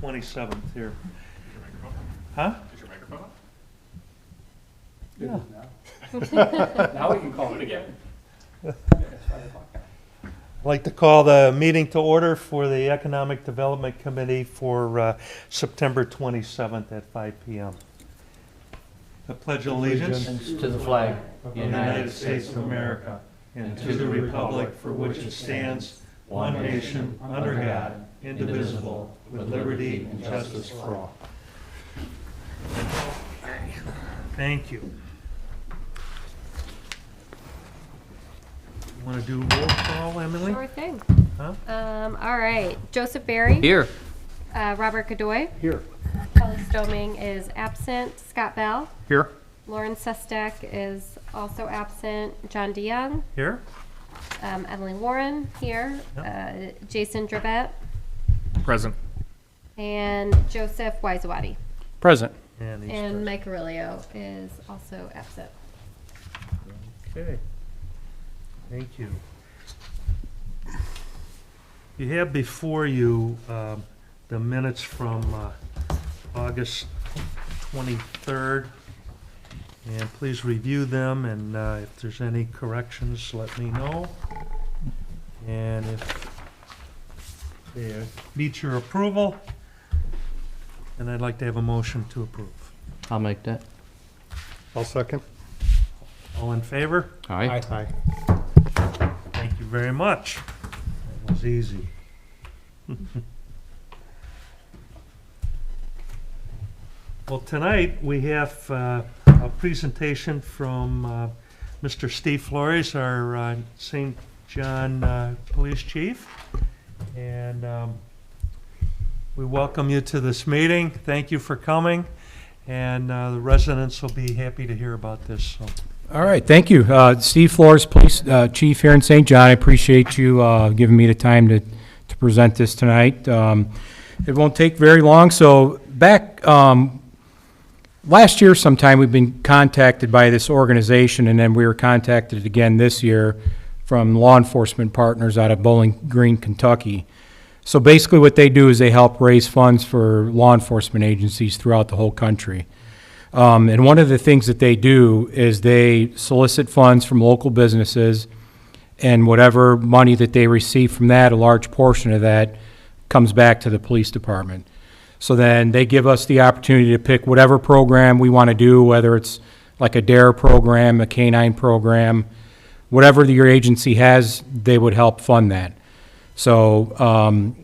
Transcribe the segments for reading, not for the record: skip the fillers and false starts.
27th here. Huh? Is your microphone on? Yeah. Now we can call it again. I'd like to call the meeting to order for the Economic Development Committee for September 27th at 5 p.m. The Pledge of Allegiance To the flag of the United States of America and to the republic for which it stands, one nation, under God, indivisible, with liberty and justice for all. Thank you. Want to do roll call, Emily? Sure thing. Huh? All right. Joseph Berry. Here. Robert Godoy. Here. Kelly Stoming is absent. Scott Bell. Here. Lauren Sestak is also absent. John DeYoung. Here? Emily Warren here. Jason Dravette. Present. And Joseph Wisawati. Present. And he's And Mike Aurelio is also absent. okay. Thank you. You have before you the minutes from August 23rd, and please review them, and if there's any corrections, let me know. And if they meet your approval, then I'd like to have a motion to approve. I'll make that. I'll second. All in favor? Aye. Aye. Thank you very much. That was easy. Well, tonight we have a presentation from Mr. Steve Flores, our St. John Police Chief. And we welcome you to this meeting. Thank you for coming. And the residents will be happy to hear about this. So. All right, thank you. Steve Flores, Police Chief here in St. John. I appreciate you giving me the time to present this tonight. It won't take very long. So back last year sometime, we've been contacted by this organization, and then we were contacted again this year from law enforcement partners out of Bowling Green, Kentucky. So basically what they do is they help raise funds for law enforcement agencies throughout the whole country. And one of the things that they do is they solicit funds from local businesses, and whatever money that they receive from that, a large portion of that comes back to the police department. So then they give us the opportunity to pick whatever program we want to do, whether it's like a DARE program, a K-9 program, whatever your agency has, they would help fund that. So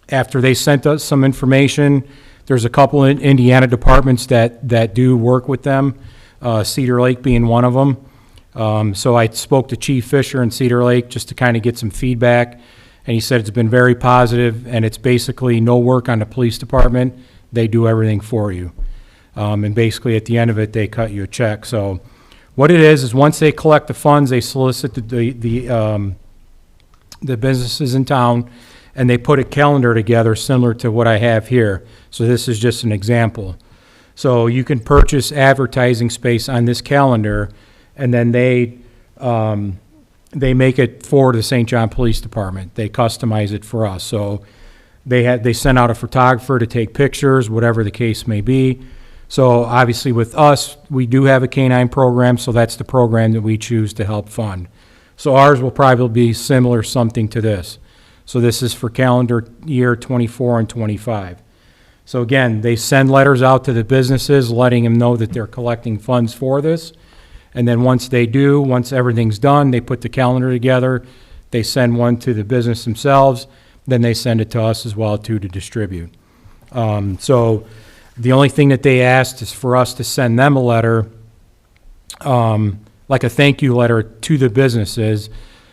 after they sent us some information, there's a couple in Indiana departments that do work with them, Cedar Lake being one of them. So I spoke to Chief Fisher in Cedar Lake just to kind of get some feedback, and he said it's been very positive, and it's basically no work on the police department. They do everything for you. And basically at the end of it, they cut you a check. So what it is once they collect the funds, they solicit the businesses in town, and they put a calendar together similar to what I have here. So this is just an example. So you can purchase advertising space on this calendar, and then they make it for the St. John Police Department. They customize it for us. So they send out a photographer to take pictures, whatever the case may be. So obviously with us, we do have a K-9 program, so that's the program that we choose to help fund. So ours will probably be similar something to this. So this is for calendar year 24 and 25. So again, they send letters out to the businesses letting them know that they're collecting funds for this. And then once everything's done, they put the calendar together, they send one to the business themselves, then they send it to us as well too to distribute. So the only thing that they asked is for us to send them a letter, like a thank you letter to the businesses.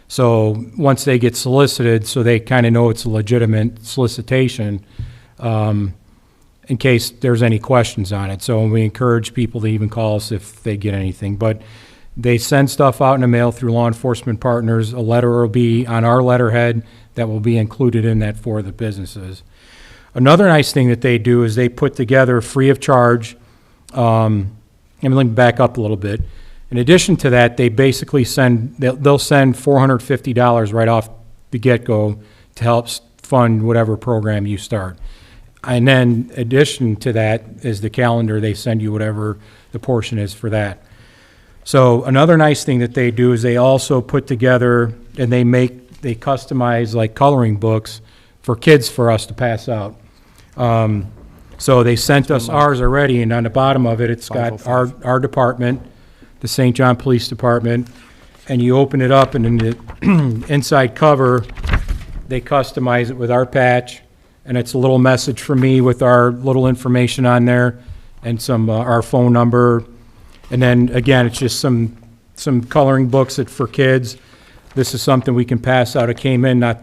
So once they get solicited, so they kind of know it's a legitimate solicitation, in case there's any questions on it. So we encourage people to even call us if they get anything. But they send stuff out in the mail through law enforcement partners. A letter will be on our letterhead that will be included in that for the businesses. Another nice thing that they do is they put together free of charge. Let me back up a little bit. In addition to that, they basically they'll send $450 right off the get-go to help fund whatever program you start. And then addition to that is the calendar. They send you whatever the portion is for that. So another nice thing that they do is they also put together and they customize like coloring books for kids for us to pass out. So they sent us ours already, and on the bottom of it, it's got our department, the St. John Police Department, and you open it up, and in the inside cover, they customize it with our patch, and it's a little message from me with our little information on there, and some our phone number, and then again, it's just some coloring books that for kids. This is something we can pass out. It came in I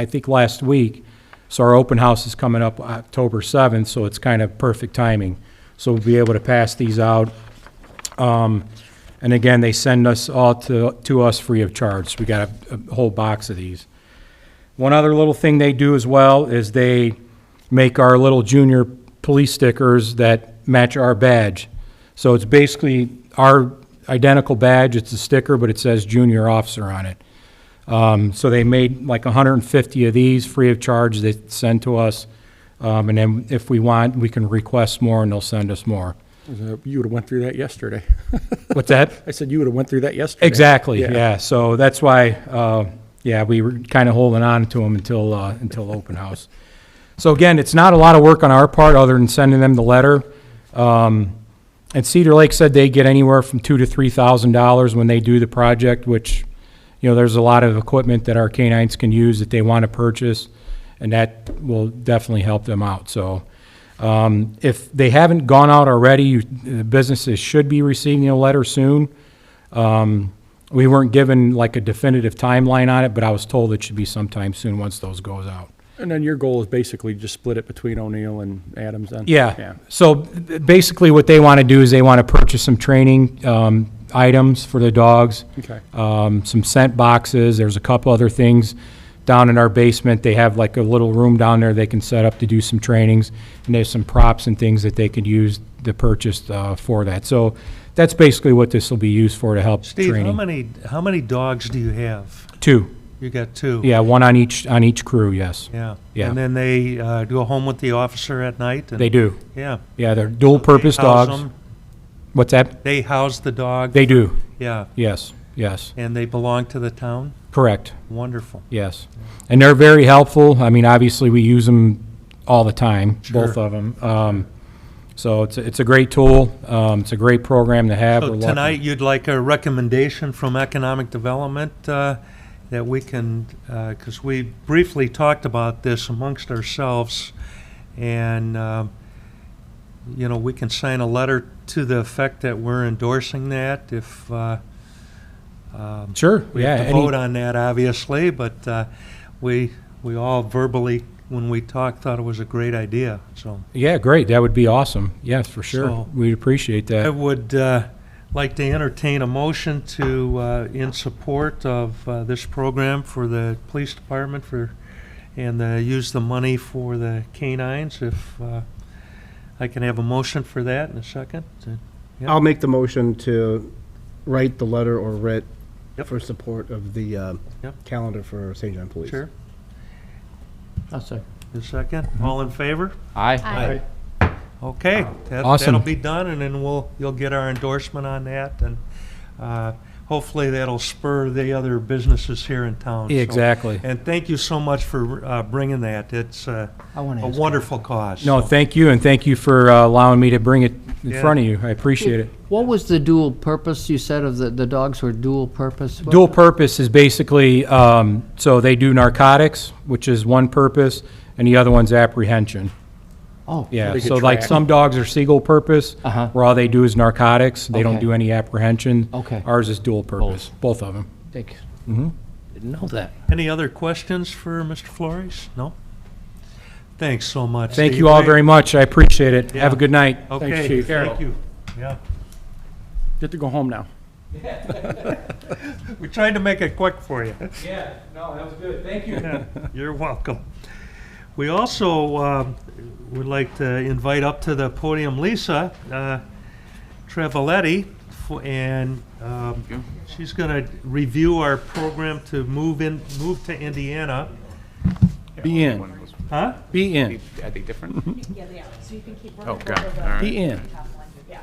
think last week. So our open house is coming up October 7th, so it's kind of perfect timing. So we'll be able to pass these out. And again, they send us all to us free of charge. We got a whole box of these. One other little thing they do as well is they make our little junior police stickers that match our badge. So it's basically our identical badge. It's a sticker, but it says junior officer on it. So they made like 150 of these free of charge. They send to us, and then if we want, we can request more, and they'll send us more. You would have went through that yesterday. What's that? I said you would have went through that yesterday. Exactly. Yeah. So that's why, we were kind of holding on to them until open house. So again, it's not a lot of work on our part other than sending them the letter. And Cedar Lake said they get anywhere from $2,000 to $3,000 when they do the project, which, there's a lot of equipment that our canines can use that they want to purchase, and that will definitely help them out. So if they haven't gone out already, the businesses should be receiving a letter soon. We weren't given like a definitive timeline on it, but I was told it should be sometime soon once those goes out. And then your goal is basically just split it between O'Neill and Adams then? Yeah. So basically what they want to do is they want to purchase some training items for the dogs. Okay. Some scent boxes. There's a couple other things down in our basement. They have like a little room down there they can set up to do some trainings, and there's some props and things that they could use to purchase for that. So that's basically what this will be used for, to help Steve, training. how many dogs do you have? 2. You got 2? Yeah, one on each crew. Yes. Yeah. Yeah. And then they go home with the officer at night? And They do. Yeah. Yeah, they're dual-purpose They house dogs. them? What's that? They house the dog? They do. Yeah. Yes. Yes. And they belong to the town? Correct. Wonderful. Yes. And they're very helpful. I mean, obviously, we use them all the time, both Sure. of them. So it's a great tool. It's a great program to have. So We're lucky. tonight, you'd like a recommendation from Economic Development that we can, because we briefly talked about this amongst ourselves, and, we can sign a letter to the effect that we're endorsing that if Sure. we Yeah. have to vote on that, obviously, but we all verbally, when we talked, thought it was a great idea, so. Yeah, great. That would be awesome. Yes, for sure. So- We'd appreciate I that. would like to entertain a motion to, in support of this program for the police department and use the money for the canines, if I can have a motion for that in a second. Yeah. I'll make the motion to write the letter or writ Yep. for support of the Yep. calendar for St. John Police. Sure. I'll say. A second. All in favor? Aye. Aye. Okay. Awesome. That'll be done, and then you'll get our endorsement on that, and hopefully that'll spur the other businesses here in town. Yeah, So- exactly. And thank you so much for bringing that. It's a wonderful cause. No, so. thank you, and thank you for allowing me to bring it in Yeah. front of you. I appreciate it. What was the dual purpose you said of the dogs were dual purpose? Dual purpose is basically, so they do narcotics, which is one purpose, and the other one's apprehension. Oh. Yeah, They could so like track. some dogs are single purpose, Uh-huh. where all they do is narcotics. They don't Okay. do any apprehension. Okay. Ours is dual purpose, both of them. Thanks. Mhm. Didn't know that. Any other questions for Mr. Flores? No? Thanks so much. Thank Steve. you all very much. I appreciate it. Yeah. Have a good night. Okay, Thanks, Chief. thank you. Yeah. Get to go home now. We tried to make it quick for you. Yeah, no, that was good. Thank you. Yeah, you're welcome. We also would like to invite up to the podium Lisa Trevoletti, and she's going to review our program to move to Indiana. Be in. Huh? Be in. Are they different? Yeah, they are. So you can keep Oh, running God. over the All right. Be in. top one. Yeah.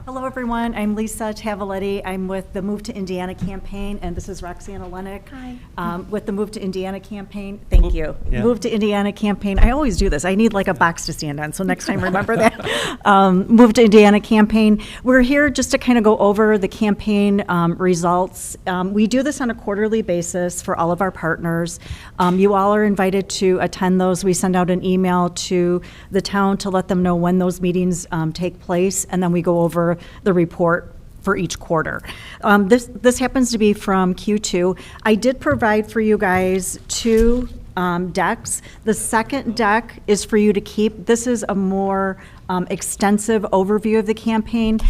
Hello, everyone. I'm Lisa Tavaletti. I'm with the Move to Indiana campaign, and this is Roxana Lennox. Hi. With the Move to Indiana campaign. Thank you. Yeah. Move to Indiana campaign. I always do this. I need like a box to stand on, so next time remember that. Move to Indiana campaign. We're here just to kind of go over the campaign results. We do this on a quarterly basis for all of our partners. You all are invited to attend those. We send out an email to the town to let them know when those meetings take place, and then we go over the report for each quarter. This happens to be from Q2. I did provide for you guys two decks. The second deck is for you to keep. This is a more extensive overview of the campaign.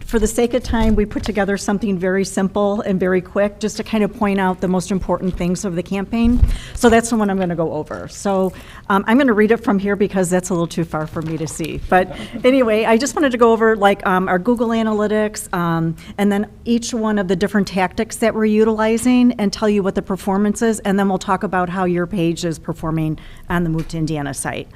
For the sake of time, we put together something very simple and very quick, just to kind of point out the most important things of the campaign. So that's the one I'm going to go over. So I'm going to read it from here because that's a little too far for me to see. But anyway, I just wanted to go over like our Google Analytics and then each one of the different tactics that we're utilizing and tell you what the performance is. And then we'll talk about how your page is performing on the Move to Indiana site.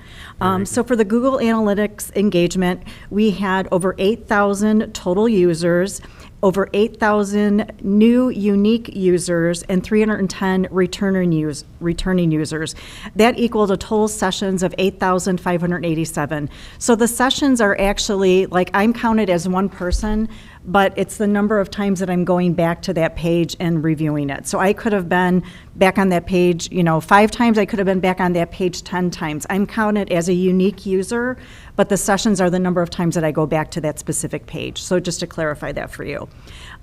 So for the Google Analytics engagement, we had over 8,000 total users, over 8,000 new unique users, and 310 returning users. That equaled a total sessions of 8,587. So the sessions are actually, like, I'm counted as one person, but it's the number of times that I'm going back to that page and reviewing it. So I could have been back on that page, 5 times. I could have been back on that page 10 times. I'm counted as a unique user, but the sessions are the number of times that I go back to that specific page. So just to clarify that for you.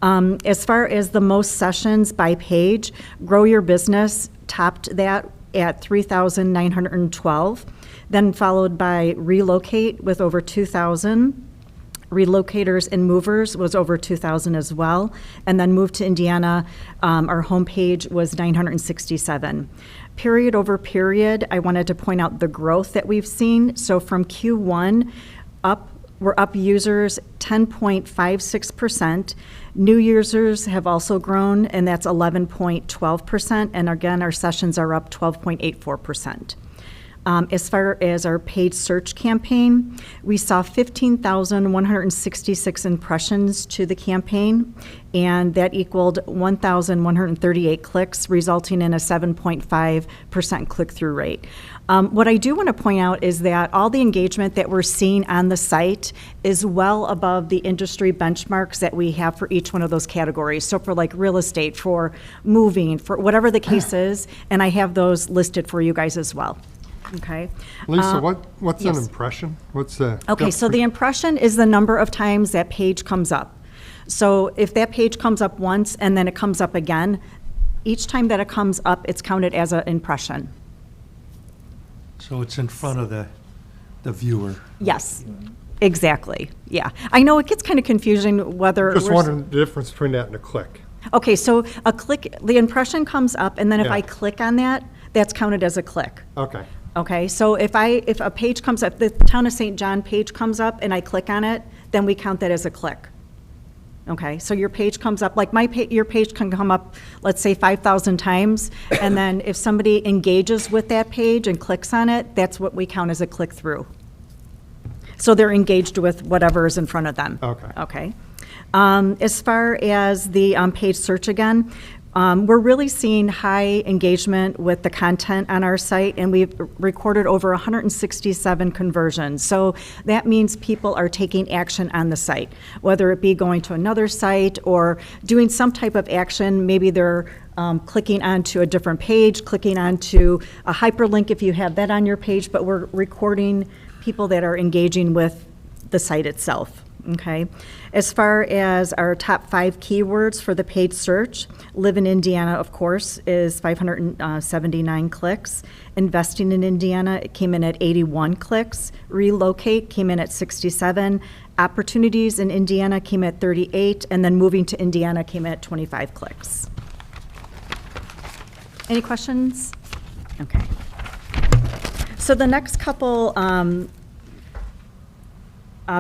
As far as the most sessions by page, Grow Your Business topped that at 3,912, then followed by Relocate with over 2,000. Relocators and movers was over 2,000 as well. And then Move to Indiana, our homepage was 967. Period over period, I wanted to point out the growth that we've seen. So from Q1 up, we're up users 10.56%. New users have also grown, and that's 11.12%. And again, our sessions are up 12.84%. As far as our paid search campaign, we saw 15,166 impressions to the campaign, and that equaled 1,138 clicks, resulting in a 7.5% click-through rate. What I do want to point out is that all the engagement that we're seeing on the site is well above the industry benchmarks that we have for each one of those categories. So for like real estate, for moving, for whatever the case is, and I have those listed for you guys as well. Okay. Lisa, what's an yes. impression? What's the? Okay, so the impression is the number of times that page comes up. So if that page comes up once and then it comes up again, each time that it comes up, it's counted as an impression. So it's in front of the viewer. Yes, exactly. Yeah. I know it gets kind of confusing whether. Just we're- wondering the difference between that and a click. Okay, so a click, the impression comes up, and then if Yeah. I click on that, that's counted as a click. Okay. Okay, so if a page comes up, the Town of St. John page comes up and I click on it, then we count that as a click. Okay, so your page comes up, like your page can come up, let's say 5,000 times, and then if somebody engages with that page and clicks on it, that's what we count as a click through. So they're engaged with whatever is in front of them. Okay. Okay. As far as the page search again, we're really seeing high engagement with the content on our site, and we've recorded over 167 conversions. So that means people are taking action on the site, whether it be going to another site or doing some type of action. Maybe they're clicking onto a different page, clicking onto a hyperlink if you have that on your page, but we're recording people that are engaging with the site itself. Okay. As far as our top 5 keywords for the paid search, live in Indiana, of course, is 579 clicks. Investing in Indiana, it came in at 81 clicks. Relocate came in at 67. Opportunities in Indiana came at 38. And then moving to Indiana came at 25 clicks. Any questions? Okay. So the next couple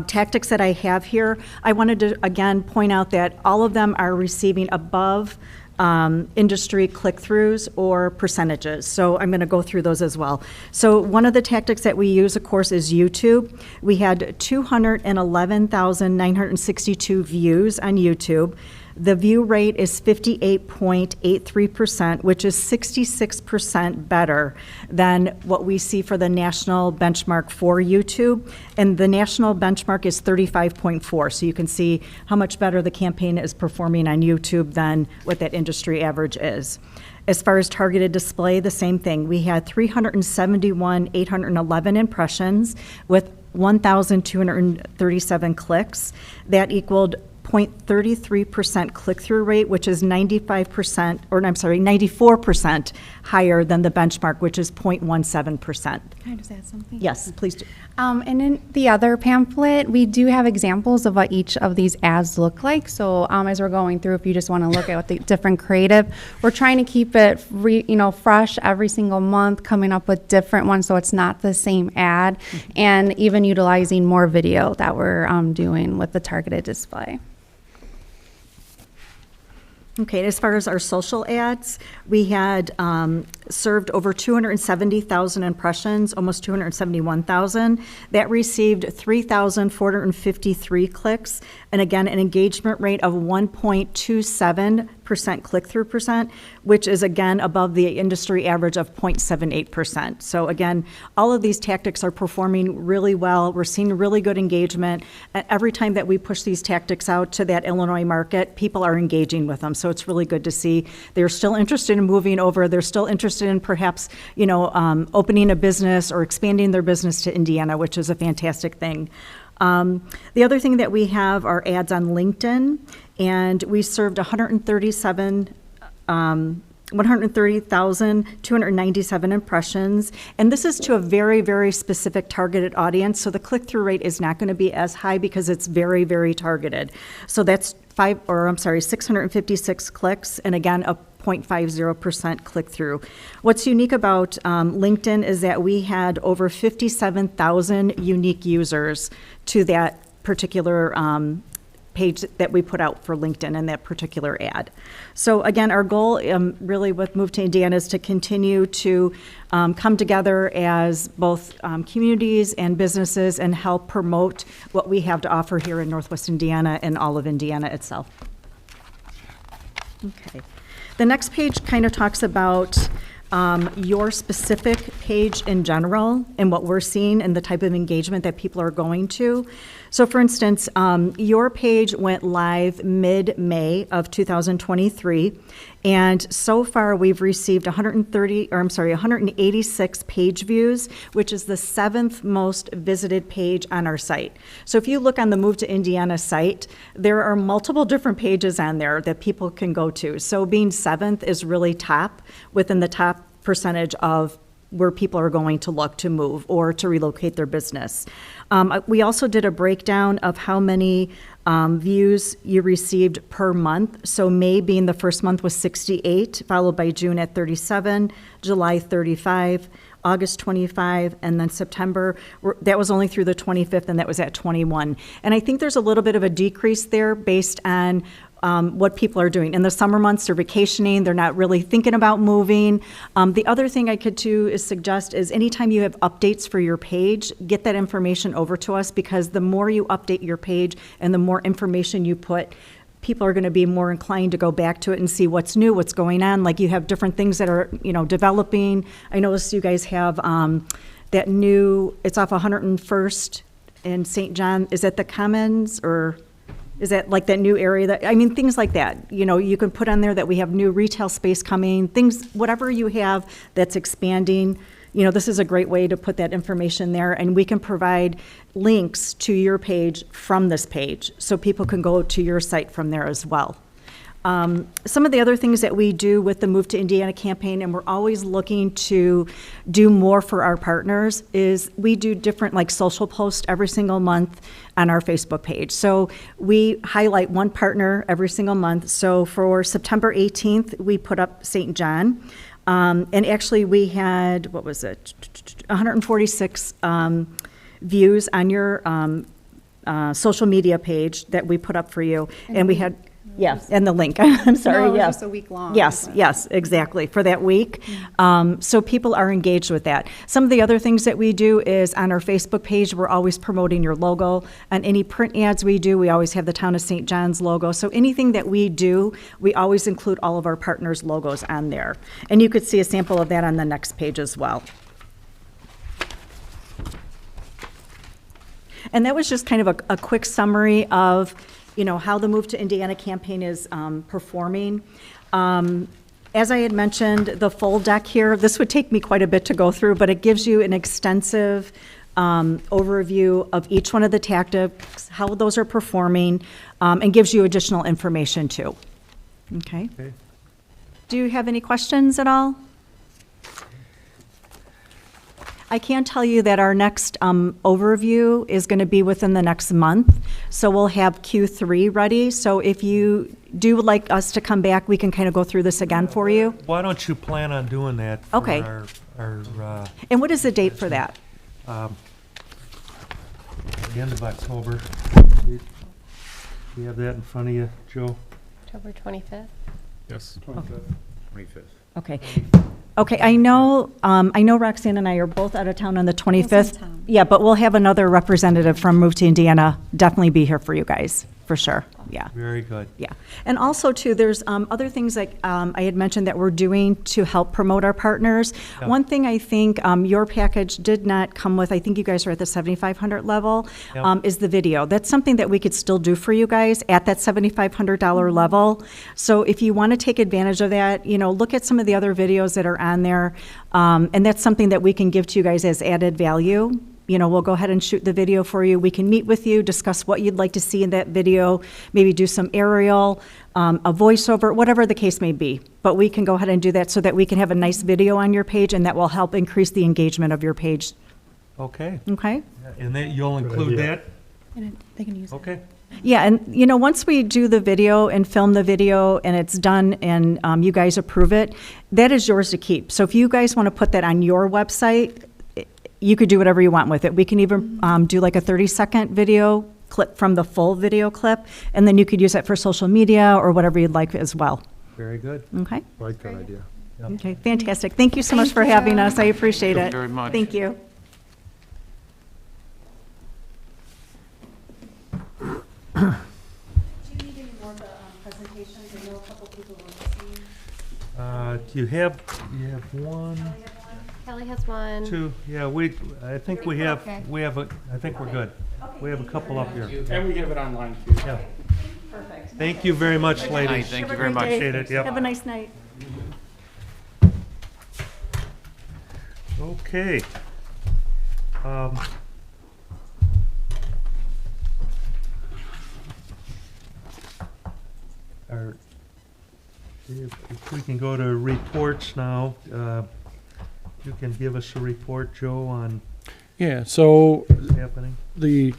tactics that I have here, I wanted to, again, point out that all of them are receiving above industry click-throughs or percentages. So I'm going to go through those as well. So one of the tactics that we use, of course, is YouTube. We had 211,962 views on YouTube. The view rate is 58.83%, which is 66% better than what we see for the national benchmark for YouTube. And the national benchmark is 35.4. So you can see how much better the campaign is performing on YouTube than what that industry average is. As far as targeted display, the same thing. We had 371,811 impressions with 1,237 clicks. That equaled 0.33% click-through rate, which is 94% higher than the benchmark, which is 0.17%. Can I just add something? Yes, please do. And in the other pamphlet, we do have examples of what each of these ads look like. So as we're going through, if you just want to look at what the different creative, we're trying to keep it fresh every single month, coming up with different ones so it's not the same ad, and even utilizing more video that we're doing with the targeted display. Okay, as far as our social ads, we had served over 270,000 impressions, almost 271,000. That received 3,453 clicks, and again, an engagement rate of 1.27% click-through percent, which is again above the industry average of 0.78%. So again, all of these tactics are performing really well. We're seeing really good engagement. And every time that we push these tactics out to that Illinois market, people are engaging with them. So it's really good to see. They're still interested in moving over. They're still interested in perhaps, opening a business or expanding their business to Indiana, which is a fantastic thing. The other thing that we have are ads on LinkedIn, and we served 130,297 impressions, and this is to a very, very specific targeted audience, so the click-through rate is not going to be as high because it's very, very targeted. So that's 656 clicks, and again, a 0.50% click-through. What's unique about LinkedIn is that we had over 57,000 unique users to that particular page that we put out for LinkedIn in that particular ad. So again, our goal really with Move to Indiana is to continue to come together as both communities and businesses and help promote what we have to offer here in Northwest Indiana and all of Indiana itself. Okay. The next page kind of talks about your specific page in general and what we're seeing and the type of engagement that people are going to. So for instance, your page went live mid-May of 2023, and so far we've received 186 page views, which is the 7th most visited page on our site. So if you look on the Move to Indiana site, there are multiple different pages on there that people can go to. So being 7th is really top within the top percentage of where people are going to look to move or to relocate their business. We also did a breakdown of how many views you received per month. So May being the first month was 68, followed by June at 37, July 35, August 25, and then September, that was only through the 25th, and that was at 21. And I think there's a little bit of a decrease there based on what people are doing. In the summer months, they're vacationing, they're not really thinking about moving. The other thing I could too is suggest is anytime you have updates for your page, get that information over to us, because the more you update your page and the more information you put, people are going to be more inclined to go back to it and see what's new, what's going on. Like you have different things that are, developing. I noticed you guys have that new, it's off 101st in St. John. Is that the Commons, or is that like that new area things like that, you can put on there that we have new retail space coming, things, whatever you have that's expanding, this is a great way to put that information there, and we can provide links to your page from this page so people can go to your site from there as well. Some of the other things that we do with the Move to Indiana campaign, and we're always looking to do more for our partners, is we do different social posts every single month on our Facebook page. So we highlight one partner every single month. So for September 18th, we put up St. John. And actually we had, 146 views on your social media page that we put up for you. And we had Yes, and the link, I'm sorry, No, it was yes. just a week long. Yes, but- yes, exactly, for that week. So people are engaged with that. Some of the other things that we do is on our Facebook page, we're always promoting your logo. On any print ads we do, we always have the Town of St. John's logo. So anything that we do, we always include all of our partners' logos on there. And you could see a sample of that on the next page as well. And that was just kind of a quick summary of, you know, how the Move to Indiana campaign is performing. As I had mentioned, the full deck here, this would take me quite a bit to go through, but it gives you an extensive overview of each one of the tactics, how those are performing, and gives you additional information too. Okay? Okay. Do you have any questions at all? I can tell you that our next overview is going to be within the next month, so we'll have Q3 ready. So if you do like us to come back, we can kind of go through this again for you. Why don't you plan on doing that? for Okay. Our, And what is the date for that? the end of October. You have that in front of you, Joe? October 25th. Yes. Okay. Okay, I know Roxanne and I are both out of town on the 25th. Yeah, but we'll have another representative from Move to Indiana definitely be here for you guys, for sure. Yeah. Very good. Yeah, and also too, there's other things like I had mentioned that we're doing to help promote our partners. Yeah. One thing I think your package did not come with, I think you guys are at the 7,500 level, Yep. is the video. That's something that we could still do for you guys at that $7,500 level. So if you want to take advantage of that, you know, look at some of the other videos that are on there, and that's something that we can give to you guys as added value. You know, we'll go ahead and shoot the video for you. We can meet with you, discuss what you'd like to see in that video, maybe do some aerial, a voiceover, whatever the case may be. But we can go ahead and do that so that we can have a nice video on your page, and that will help increase the engagement of your page. Okay. Okay? And that, you'll include idea. that? And they can use it. Okay. Yeah, and you know, once we do the video and film the video and it's done and you guys approve it, that is yours to keep. So if you guys want to put that on your website, you could do whatever you want with it. We can even do like a 30-second video clip from the full video clip, and then you could use it for social media or whatever you'd like as well. Very good. Okay? Like that idea. Okay, fantastic. Thank you so much for having us. I appreciate it. very much. Thank you. Do you need any more presentations? I know a couple people were missing. Do you have one, Kelly has one. two? Yeah, I think we have, Okay. I think we're good. We have a couple up here. And we have it online too. Yeah. Perfect. Thank you very much, ladies. Thank you very much. Appreciate it, yep. Have a nice night. Okay. Our- If we can go to reports now, you can give us a report, Joe, on Yeah, so what's happening. the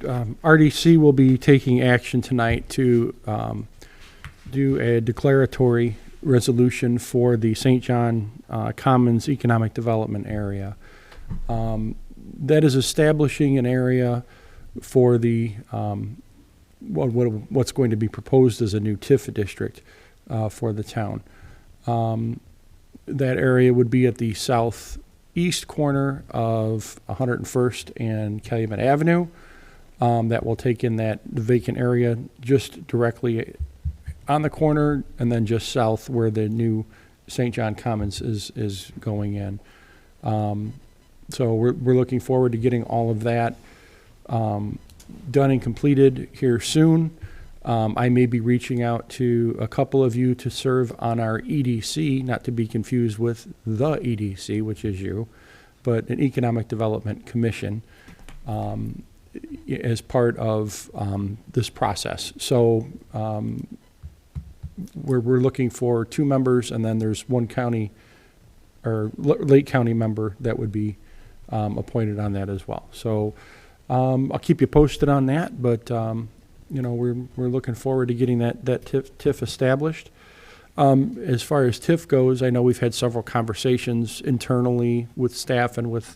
RDC will be taking action tonight to do a declaratory resolution for the St. John Commons Economic Development Area. That is establishing an area for the what's going to be proposed as a new TIF district for the town. That area would be at the southeast corner of 101st and Calumet Avenue. That will take in that vacant area just directly on the corner and then just south where the new St. John Commons is going in. So we're looking forward to getting all of that done and completed here soon. I may be reaching out to a couple of you to serve on our EDC, not to be confused with the EDC, which is you, but an Economic Development Commission as part of this process. So we're looking for 2 members, and then there's 1 county or Lake County member that would be appointed on that as well. So I'll keep you posted on that, but you know, we're looking forward to getting that TIF established. As far as TIF goes, I know we've had several conversations internally with staff and with,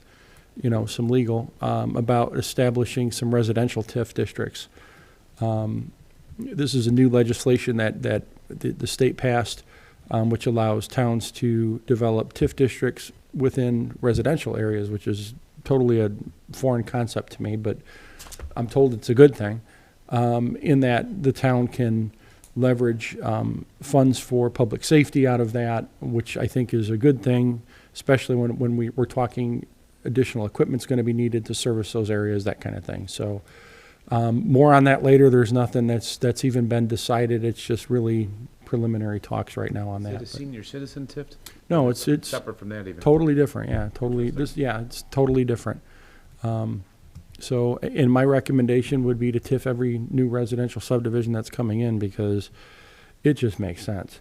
you know, some legal about establishing some residential TIF districts. this is a new legislation that the state passed, which allows towns to develop TIF districts within residential areas, which is totally a foreign concept to me, but I'm told it's a good thing, in that the town can leverage funds for public safety out of that, which I think is a good thing, especially when we're talking additional equipment's going to be needed to service those areas, that kind of thing. So more on that later. There's nothing that's even been decided. It's just really preliminary talks right now on Is that. it a but- senior citizen TIF? No, it's Separate from that even? totally different. Yeah, totally. It's totally different. So, and my recommendation would be to TIF every new residential subdivision that's coming in, because it just makes sense.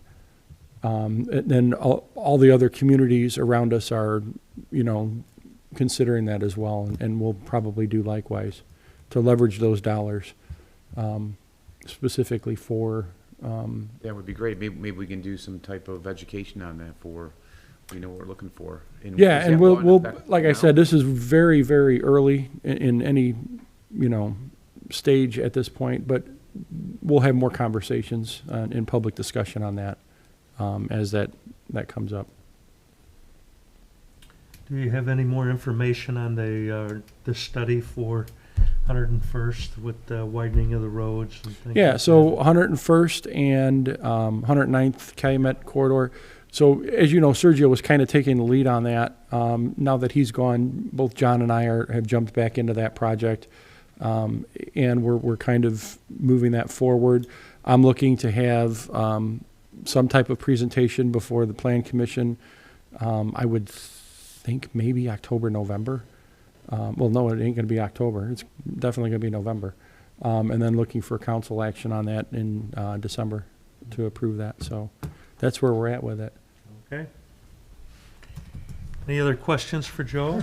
And then all the other communities around us are, considering that as well, and we'll probably do likewise to leverage those dollars, specifically for, That would be great. Maybe we can do some type of education on that for, we know what we're looking for. And yeah, is and that we'll, law in we'll, effect like I now? said, this is very, very early in any, stage at this point, but we'll have more conversations in public discussion on that, as that comes up. Do you have any more information on the study for 101st with the widening of the roads and things? Yeah, like so that? 101st and 109th Calumet corridor. So as you know, Sergio was kind of taking the lead on that. Now that he's gone, both John and I have jumped back into that project, and we're kind of moving that forward. I'm looking to have some type of presentation before the Plan Commission. I would think maybe October, November. Well, no, it ain't going to be October. It's definitely going to be November. And then looking for council action on that in December to approve that. So that's where we're at with it. Okay. Any other questions for Joe?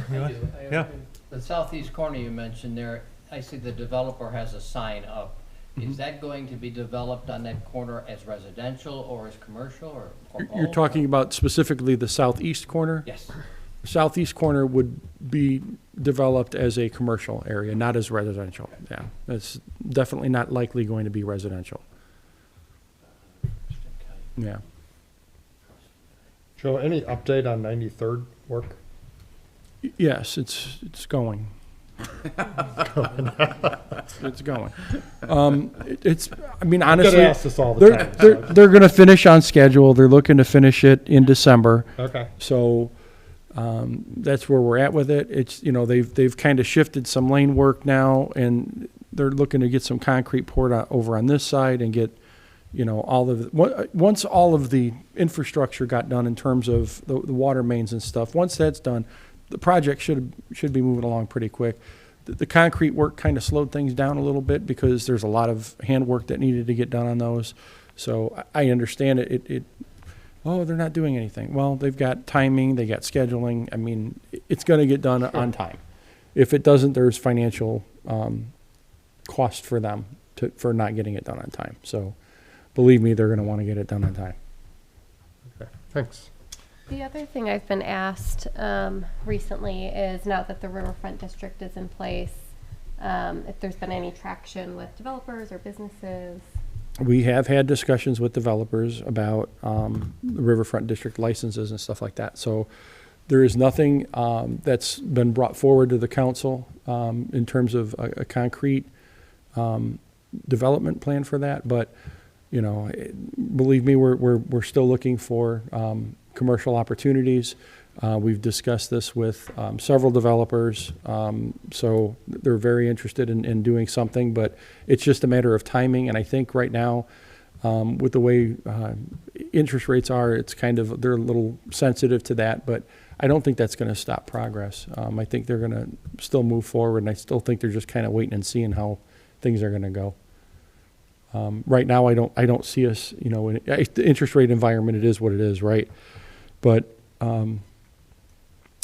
Yeah. The southeast corner you mentioned there, I see the developer has a sign up. Is that going to be developed on that corner as residential or as commercial or You're both? talking about specifically the southeast corner? Yes. Southeast corner would be developed as a commercial area, not as residential. Yeah, that's definitely not likely going to be residential. Yeah. Joe, any update on 93rd work? Yes, it's going. It's going. I mean, I'm honestly, gonna ask this all the time. they're going to finish on schedule. They're looking to finish it in December. Okay. So that's where we're at with it. It's, they've kind of shifted some lane work now, and they're looking to get some concrete poured over on this side and get, all of it. Once all of the infrastructure got done in terms of the water mains and stuff, once that's done, the project should be moving along pretty quick. The concrete work kind of slowed things down a little bit because there's a lot of handwork that needed to get done on those. So I understand it. Oh, they're not doing anything. Well, they've got timing, they got scheduling. I mean, it's going to get done on time. If it doesn't, there's financial cost for them for not getting it done on time. So believe me, they're going to want to get it done on time. Okay. Thanks. The other thing I've been asked recently is, now that the Riverfront District is in place, if there's been any traction with developers or businesses. We have had discussions with developers about the Riverfront District licenses and stuff like that. So there is nothing that's been brought forward to the council in terms of a concrete development plan for that. But, believe me, we're still looking for commercial opportunities. We've discussed this with several developers, so they're very interested in doing something, but it's just a matter of timing. And I think right now, with the way interest rates are, it's they're a little sensitive to that, but I don't think that's going to stop progress. I think they're going to still move forward, and I still think they're just kind of waiting and seeing how things are going to go. Right now, I don't see us, in the interest rate environment, it is what it is, right? But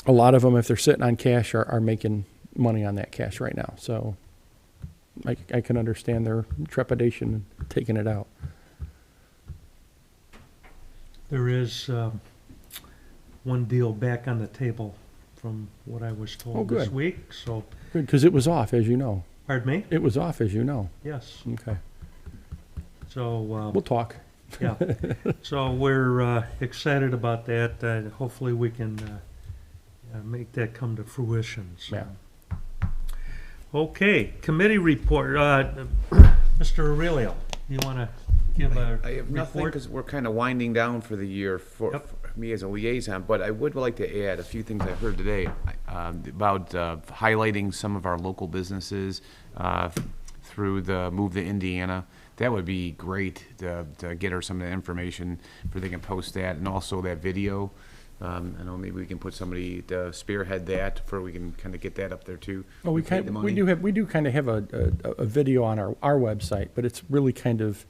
a lot of them, if they're sitting on cash, are making money on that cash right now. So I can understand their trepidation in taking it out. There is one deal back on the table from what I was Oh, told this good. week, so, Because it was off, as you know. pardon me? It was off, as you know. Yes. Okay. So, We'll talk. yeah, so we're excited about that. Hopefully we can make that come to fruition. So. Yeah. Okay, committee report. Mr. Aurelio, you want to give a I have nothing report? because we're kind of winding down for the year Yep. for me as a liaison, but I would like to add a few things I heard today about highlighting some of our local businesses through the Move to Indiana. That would be great to get her some of the information for they can post that, and also that video. I know maybe we can put somebody to spearhead that for we can kind of get that up there too. Well, we paid the money. we do kind of have a video on our website, but it's really kind of,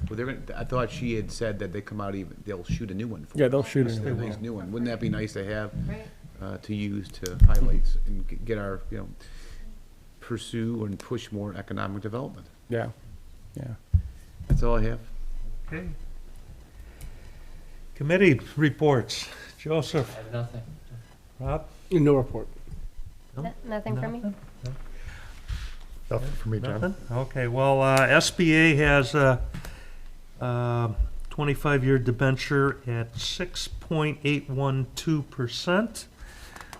Well, I thought she had said that they come out they'll shoot a new one for yeah, us. they'll shoot A it. nice new one. Wouldn't that be nice to have, Right. to use to highlight and get our, pursue and push more economic development? Yeah, yeah. That's all I have. Okay. Committee reports. Joseph, I have nothing. Rob? No report. Nothing from me? Nothing for me, John. Nothing? Okay, well, SBA has a 25-year debenture at 6.812%.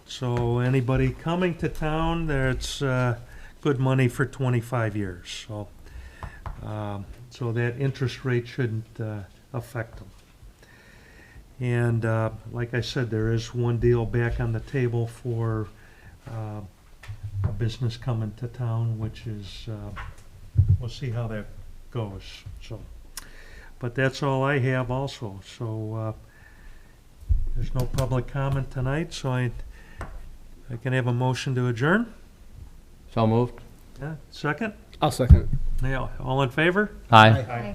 So anybody coming to town, that's good money for 25 years. So that interest rate shouldn't affect them. And like I said, there is one deal back on the table for a business coming to town, which is, we'll see how that goes. So, but that's all I have also. So there's no public comment tonight, so I can have a motion to adjourn. So moved. Yeah, second? I'll second. Yeah, all in favor? Aye. Thank you.